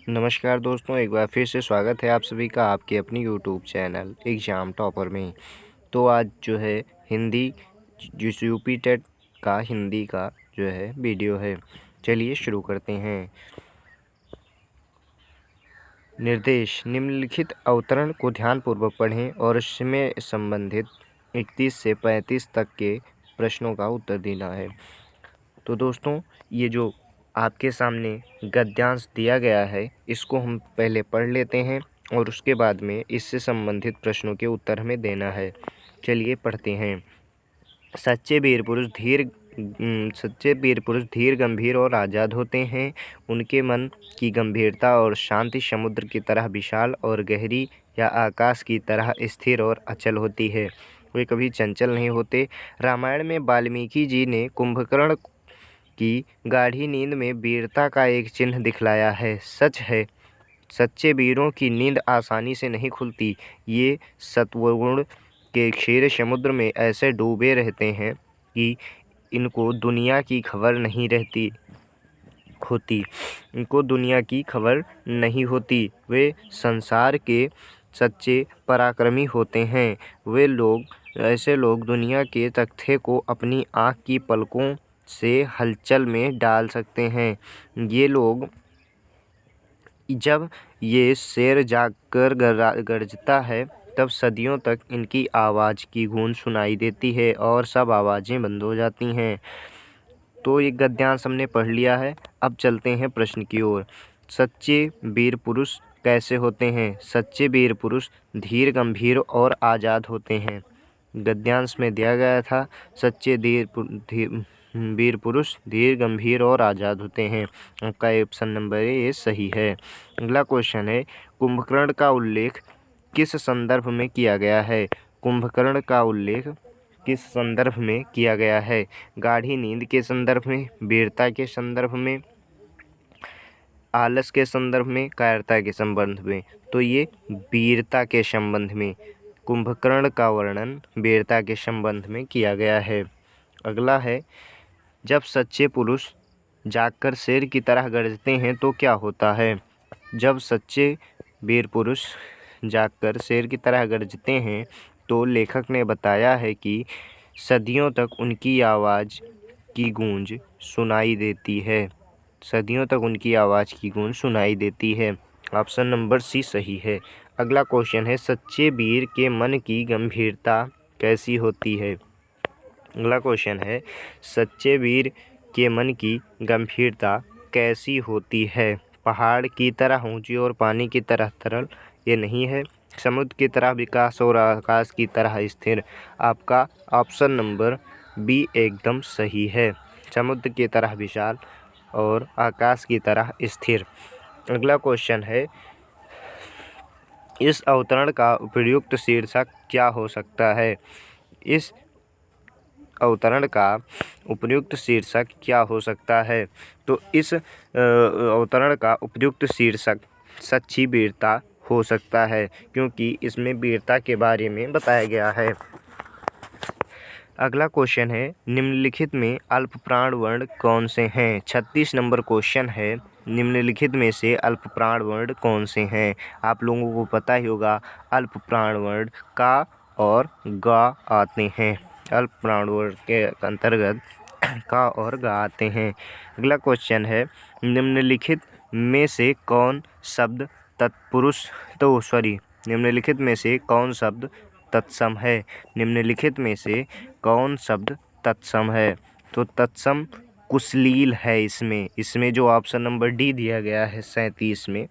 नमस्कार दोस्तों, एक बार फिर से स्वागत है आप सभी का आपके अपनी यूट्यूब चैनल एग्ज़ाम टॉपर में। तो आज जो है हिंदी जो यूपी टेट का हिंदी का जो है वीडियो है। चलिए शुरू करते हैं। निर्देश: निम्नलिखित अवतरण को ध्यानपूर्वक पढ़ें और इसमें संबंधित 31 से 35 तक के प्रश्नों का उत्तर देना है। तो दोस्तों, ये जो आपके सामने गद्यांश दिया गया है, इसको हम पहले पढ़ लेते हैं और उसके बाद में इससे संबंधित प्रश्नों के उत्तर हमें देना है। चलिए पढ़ते हैं। सच्चे वीर पुरुष धीर, गंभीर और आज़ाद होते हैं। उनके मन की गंभीरता और शांति समुद्र की तरह विशाल और गहरी या आकाश की तरह स्थिर और अचल होती है। वे कभी चंचल नहीं होते। रामायण में वाल्मीकि जी ने कुंभकर्ण की गाढ़ी नींद में वीरता का एक चिन्ह दिखलाया है। सच है, सच्चे वीरों की नींद आसानी से नहीं खुलती। ये सत्वगुण के क्षीर समुद्र में ऐसे डूबे रहते हैं कि इनको दुनिया की खबर नहीं होती। वे संसार के सच्चे पराक्रमी होते हैं। ऐसे लोग दुनिया के तख्ते को अपनी आँख की पलकों से हलचल में डाल सकते हैं। ये लोग जब ये शेर जागकर गरजता है, तब सदियों तक इनकी आवाज़ की गूंज सुनाई देती है और सब आवाज़ें बंद हो जाती हैं। तो ये गद्यांश हमने पढ़ लिया है। अब चलते हैं प्रश्न की ओर। सच्चे वीर पुरुष कैसे होते हैं? सच्चे वीर पुरुष धीर, गंभीर और आज़ाद होते हैं। गद्यांश में दिया गया था सच्चे वीर पुरुष धीर, गंभीर और आज़ाद होते हैं। आपका ऑप्शन नंबर ये सही है। अगला क्वेश्चन है, कुंभकर्ण का उल्लेख किस संदर्भ में किया गया है? कुंभकर्ण का उल्लेख किस संदर्भ में किया गया है? गाढ़ी नींद के संदर्भ में, वीरता के संदर्भ में, आलस के संदर्भ में, कायरता के संबंध में? तो ये वीरता के संबंध में, कुंभकर्ण का वर्णन वीरता के संबंध में किया गया है। अगला है, जब सच्चे पुरुष जागकर शेर की तरह गरजते हैं तो क्या होता है? जब सच्चे वीर पुरुष जागकर शेर की तरह गरजते हैं तो लेखक ने बताया है कि सदियों तक उनकी आवाज़ की गूंज सुनाई देती है। सदियों तक उनकी आवाज़ की गूंज सुनाई देती है। ऑप्शन नंबर सी सही है। अगला क्वेश्चन है, सच्चे वीर के मन की गंभीरता कैसी होती है? अगला क्वेश्चन है, सच्चे वीर के मन की गंभीरता कैसी होती है? पहाड़ की तरह ऊंची और पानी की तरह तरल ये नहीं है। समुद्र की तरह विकास और आकाश की तरह स्थिर। आपका ऑप्शन नंबर बी एकदम सही है। समुद्र की तरह विशाल और आकाश की तरह स्थिर। अगला क्वेश्चन है, इस अवतरण का उपयुक्त शीर्षक क्या हो सकता है? इस अवतरण का उपयुक्त शीर्षक क्या हो सकता है? तो इस अवतरण का उपयुक्त शीर्षक सच्ची वीरता हो सकता है, क्योंकि इसमें वीरता के बारे में बताया गया है। अगला क्वेश्चन है, निम्नलिखित में अल्प प्राण वर्ण कौन से हैं? 36 नंबर क्वेश्चन है, निम्नलिखित में से अल्प प्राण वर्ण कौन से हैं? आप लोगों को पता ही होगा, अल्प प्राण वर्ण का और गा आते हैं। अल्प प्राण वर्ण के अंतर्गत का और गा आते हैं। अगला क्वेश्चन है, निम्नलिखित में से कौन शब्द निम्नलिखित में से कौन शब्द तत्सम है? निम्नलिखित में से कौन शब्द तत्सम है? तो तत्सम कुशलील है। इसमें जो ऑप्शन नंबर डी दिया गया है 37 में,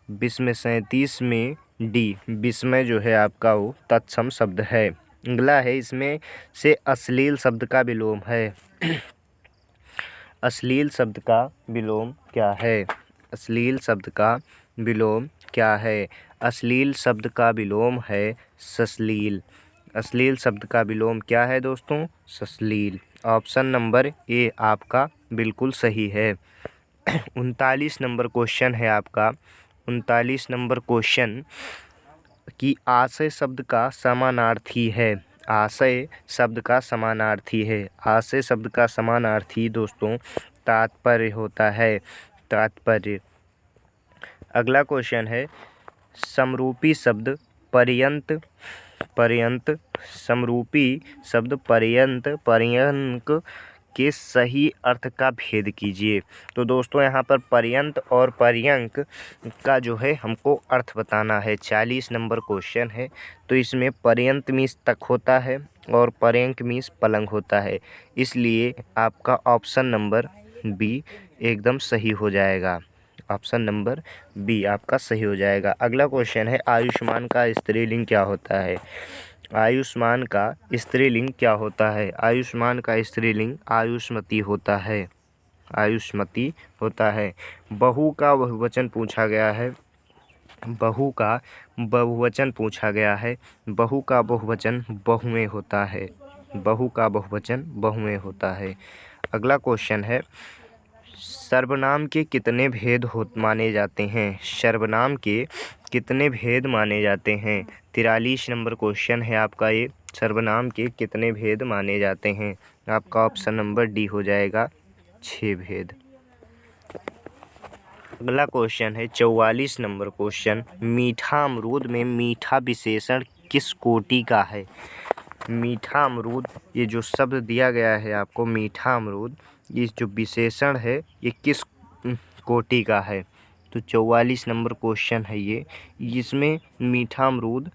विस्मय 37 में डी विस्मय जो है आपका वो तत्सम शब्द है। अगला है, इसमें से अश्लील शब्द का विलोम है। अश्लील शब्द का विलोम क्या है? अश्लील शब्द का विलोम क्या है? अश्लील शब्द का विलोम है सश्लील। अश्लील शब्द का विलोम क्या है दोस्तों? सश्लील। ऑप्शन नंबर ए आपका बिल्कुल सही है। 39 नंबर क्वेश्चन है आपका। 39 नंबर क्वेश्चन की आशय शब्द का समानार्थी है। आशय शब्द का समानार्थी है। आशय शब्द का समानार्थी दोस्तों तात्पर्य होता है, तात्पर्य। अगला क्वेश्चन है समरूपी शब्द पर्यंत, पर्यंत, समरूपी शब्द पर्यंत, पर्यंक के सही अर्थ का भेद कीजिए। तो दोस्तों यहाँ पर पर्यंत और पर्यंक का जो है हमको अर्थ बताना है। 40 नंबर क्वेश्चन है। तो इसमें पर्यंत मीन्स तक होता है और पर्यंक मीन्स पलंग होता है, इसलिए आपका ऑप्शन नंबर बी एकदम सही हो जाएगा। ऑप्शन नंबर बी आपका सही हो जाएगा। अगला क्वेश्चन है आयुष्मान का स्त्रीलिंग क्या होता है? आयुष्मान का स्त्रीलिंग क्या होता है? आयुष्मान का स्त्रीलिंग आयुष्मती होता है, आयुष्मती होता है। बहू का बहुवचन पूछा गया है, बहू का बहुवचन पूछा गया है। बहू का बहुवचन बहुएं होता है, बहू का बहुवचन बहुएं होता है। अगला क्वेश्चन है सर्वनाम के कितने भेद माने जाते हैं? सर्वनाम के कितने भेद माने जाते हैं? 43 नंबर क्वेश्चन है आपका ये। सर्वनाम के कितने भेद माने जाते हैं? आपका ऑप्शन नंबर डी हो जाएगा 6 भेद। अगला क्वेश्चन है 44 नंबर क्वेश्चन मीठा अमरूद में मीठा विशेषण किस कोटि का है? मीठा अमरूद, ये जो शब्द दिया गया है आपको मीठा अमरूद, ये जो विशेषण है ये किस कोटि का है? तो 44 नंबर क्वेश्चन है ये। इसमें मीठा अमरूद,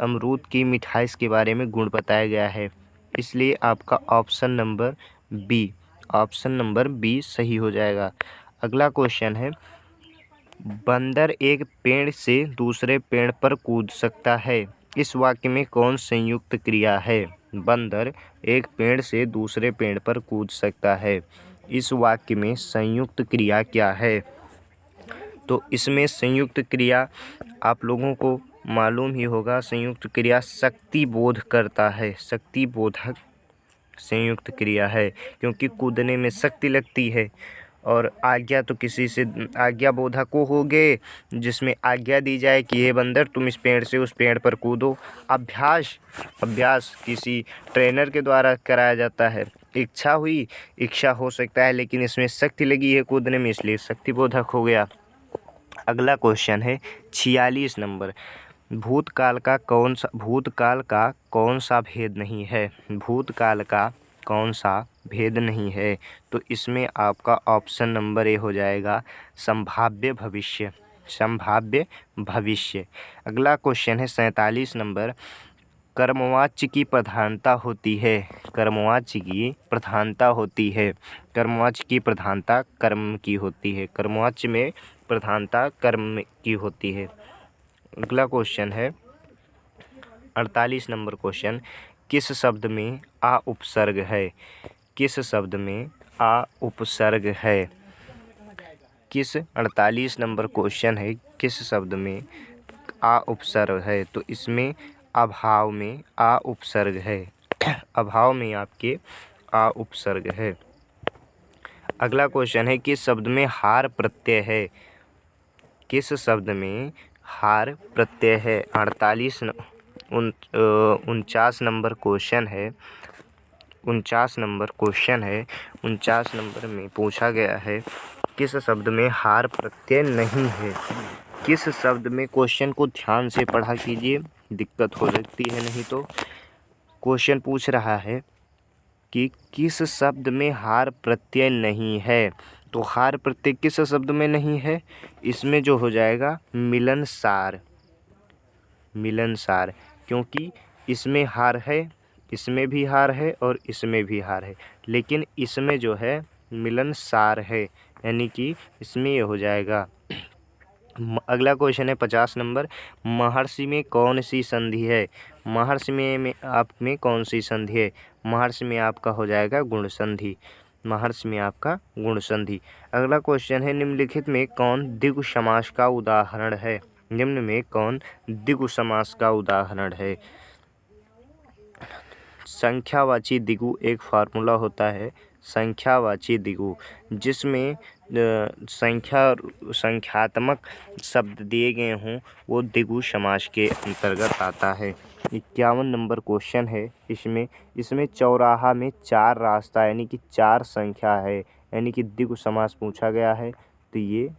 अमरूद की मिठाइस के बारे में गुण बताया गया है, इसलिए आपका option number B, option number B सही हो जाएगा। अगला क्वेश्चन है बंदर एक पेड़ से दूसरे पेड़ पर कूद सकता है, इस वाक्य में कौन संयुक्त क्रिया है? बंदर एक पेड़ से दूसरे पेड़ पर कूद सकता है, इस वाक्य में संयुक्त क्रिया क्या है? तो इसमें संयुक्त क्रिया आप लोगों को मालूम ही होगा, संयुक्त क्रिया शक्ति बोध करता है, शक्ति बोधक संयुक्त क्रिया है, क्योंकि कूदने में शक्ति लगती है। और आज्ञा तो किसी से आज्ञा बोधक को हो गए, जिसमें आज्ञा दी जाए कि ये बंदर तुम इस पेड़ से उस पेड़ पर कूदो। अभ्यास, अभ्यास किसी ट्रेनर के द्वारा कराया जाता है। इच्छा हुई, इच्छा हो सकता है, लेकिन इसमें शक्ति लगी है कूदने में, इसलिए शक्ति बोधक हो गया। अगला क्वेश्चन है 46 नंबर भूतकाल का कौन सा भेद नहीं है? भूतकाल का कौन सा भेद नहीं है? तो इसमें आपका ऑप्शन नंबर ए हो जाएगा संभाव्य भविष्य, संभाव्य भविष्य। अगला क्वेश्चन है 47 नंबर कर्मवाच्य की प्रधानता होती है, कर्मवाच्य की प्रधानता होती है, कर्मवाच्य की प्रधानता कर्म की होती है, कर्मवाच्य में प्रधानता कर्म की होती है। अगला क्वेश्चन है 48 नंबर क्वेश्चन किस शब्द में आ उपसर्ग है? किस शब्द में आ उपसर्ग है? किस 48 नंबर क्वेश्चन है किस शब्द में आ उपसर्ग है? तो इसमें अभाव में आ उपसर्ग है, अभाव में आपके आ उपसर्ग है। अगला क्वेश्चन है किस शब्द में हार प्रत्यय है? किस शब्द में हार प्रत्यय है? 49 नंबर क्वेश्चन है, 49 नंबर क्वेश्चन है। 49 नंबर में पूछा गया है किस शब्द में हार प्रत्यय नहीं है? किस शब्द में, क्वेश्चन को ध्यान से पढ़ा कीजिए, दिक्कत हो सकती है नहीं तो। क्वेश्चन पूछ रहा है कि किस शब्द में हार प्रत्यय नहीं है? तो हार प्रत्यय किस शब्द में नहीं है? इसमें जो हो जाएगा मिलनसार, मिलनसार, क्योंकि इसमें हार है, इसमें भी हार है और इसमें भी हार है, लेकिन इसमें जो है मिलनसार है, यानी कि इसमें ये हो जाएगा। अगला क्वेश्चन है 50 नंबर महर्षि में कौन सी संधि है? महर्षि में आप में कौन सी संधि है? महर्षि में आपका हो जाएगा गुण संधि, महर्षि में आपका गुण संधि। अगला क्वेश्चन है निम्नलिखित में कौन द्विगु समास का उदाहरण है? निम्न में कौन द्विगु समास का उदाहरण है? संख्यावाची द्विगु एक फार्मूला होता है, संख्यावाची द्विगु, जिसमें संख्यात्मक शब्द दिए गए हों वो द्विगु समास के अंतर्गत आता है। 51 नंबर क्वेश्चन है इसमें चौराहा में 4 रास्ता यानी कि 4 संख्या है, यानी कि द्विगु समास पूछा गया है, तो ये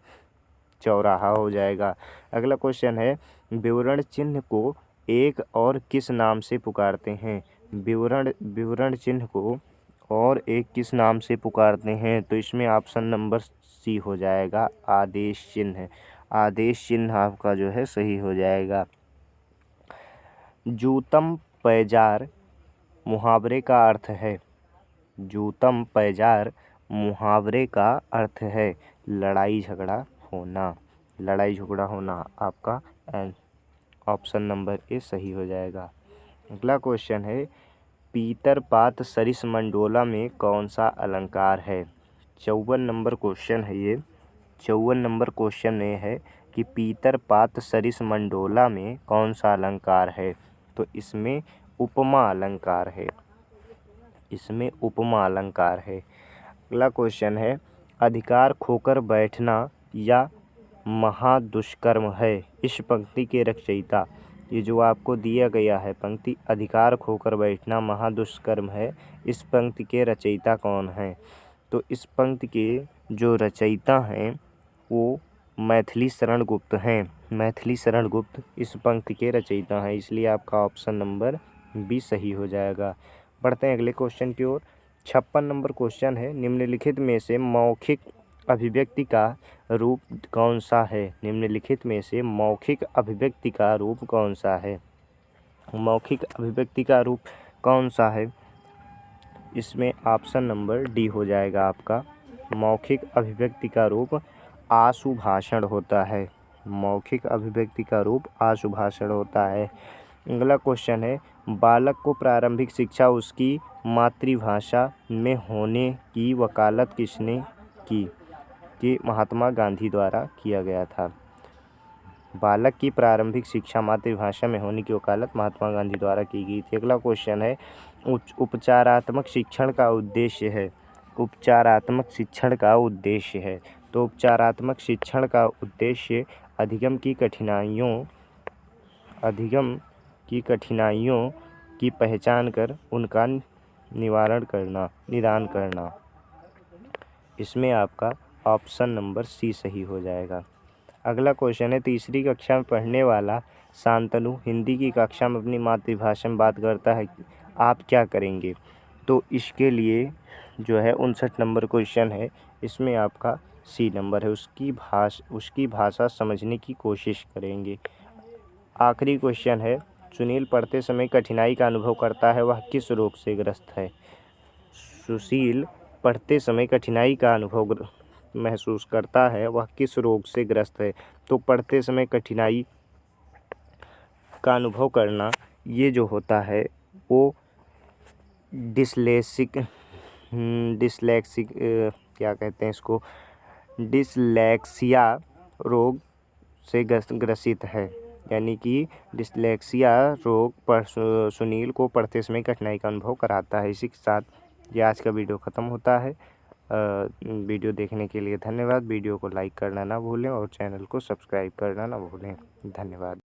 चौराहा हो जाएगा। अगला क्वेश्चन है, विवरण चिन्ह को एक और किस नाम से पुकारते हैं? विवरण चिन्ह को और एक किस नाम से पुकारते हैं? तो इसमें ऑप्शन नंबर सी हो जाएगा, आदेश चिन्ह। आदेश चिन्ह आपका जो है सही हो जाएगा। जूतम पैजार मुहावरे का अर्थ है। जूतम पैजार मुहावरे का अर्थ है लड़ाई झगड़ा होना। लड़ाई झगड़ा होना आपका ऑप्शन नंबर ए सही हो जाएगा। अगला क्वेश्चन है, पीतर पात सरिस मंडोला में कौन सा अलंकार है? 54 नंबर क्वेश्चन है ये। 54 नंबर क्वेश्चन ये है कि पीतर पात सरिस मंडोला में कौन सा अलंकार है? तो इसमें उपमा अलंकार है। इसमें उपमा अलंकार है। अगला क्वेश्चन है, अधिकार खोकर बैठना या महादुष्कर्म है। इस पंक्ति के रचयिता, ये जो आपको दिया गया है पंक्ति, अधिकार खोकर बैठना महादुष्कर्म है, इस पंक्ति के रचयिता कौन हैं? तो इस पंक्ति के जो रचयिता हैं वो मैथिली शरण गुप्त हैं। मैथिली शरण गुप्त इस पंक्ति के रचयिता हैं, इसलिए आपका ऑप्शन नंबर बी सही हो जाएगा। बढ़ते हैं अगले क्वेश्चन की ओर। 56 नंबर क्वेश्चन है, निम्नलिखित में से मौखिक अभिव्यक्ति का रूप कौन सा है? निम्नलिखित में से मौखिक अभिव्यक्ति का रूप कौन सा है? मौखिक अभिव्यक्ति का रूप कौन सा है? इसमें ऑप्शन नंबर डी हो जाएगा आपका। मौखिक अभिव्यक्ति का रूप आशुभाषण होता है। मौखिक अभिव्यक्ति का रूप आशुभाषण होता है। अगला क्वेश्चन है, बालक को प्रारंभिक शिक्षा उसकी मातृभाषा में होने की वकालत किसने की? कि महात्मा गांधी द्वारा किया गया था। बालक की प्रारंभिक शिक्षा मातृभाषा में होने की वकालत महात्मा गांधी द्वारा की गई थी। अगला क्वेश्चन है, उपचारात्मक शिक्षण का उद्देश्य है। उपचारात्मक शिक्षण का उद्देश्य है। तो उपचारात्मक शिक्षण का उद्देश्य अधिगम की कठिनाइयों की पहचान कर उनका निदान करना। इसमें आपका ऑप्शन नंबर सी सही हो जाएगा। अगला क्वेश्चन है, तीसरी कक्षा में पढ़ने वाला शांतनु हिंदी की कक्षा में अपनी मातृभाषा में बात करता है, आप क्या करेंगे? तो इसके लिए जो है 59 नंबर क्वेश्चन है, इसमें आपका सी नंबर है, उसकी भाषा समझने की कोशिश करेंगे। आखिरी क्वेश्चन है, सुनील पढ़ते समय कठिनाई का अनुभव करता है, वह किस रोग से ग्रस्त है? सुशील पढ़ते समय कठिनाई का अनुभव महसूस करता है, वह किस रोग से ग्रस्त है? तो पढ़ते समय कठिनाई का अनुभव करना, ये जो होता है वो डिस्लेक्सिक क्या कहते हैं इसको, डिस्लेक्सिया रोग से ग्रसित है। यानी कि डिस्लेक्सिया रोग पर सुनील को पढ़ते समय कठिनाई का अनुभव कराता है। इसी के साथ ये आज का वीडियो ख़त्म होता है। वीडियो देखने के लिए धन्यवाद। वीडियो को लाइक करना ना भूलें और चैनल को सब्सक्राइब करना ना भूलें। धन्यवाद।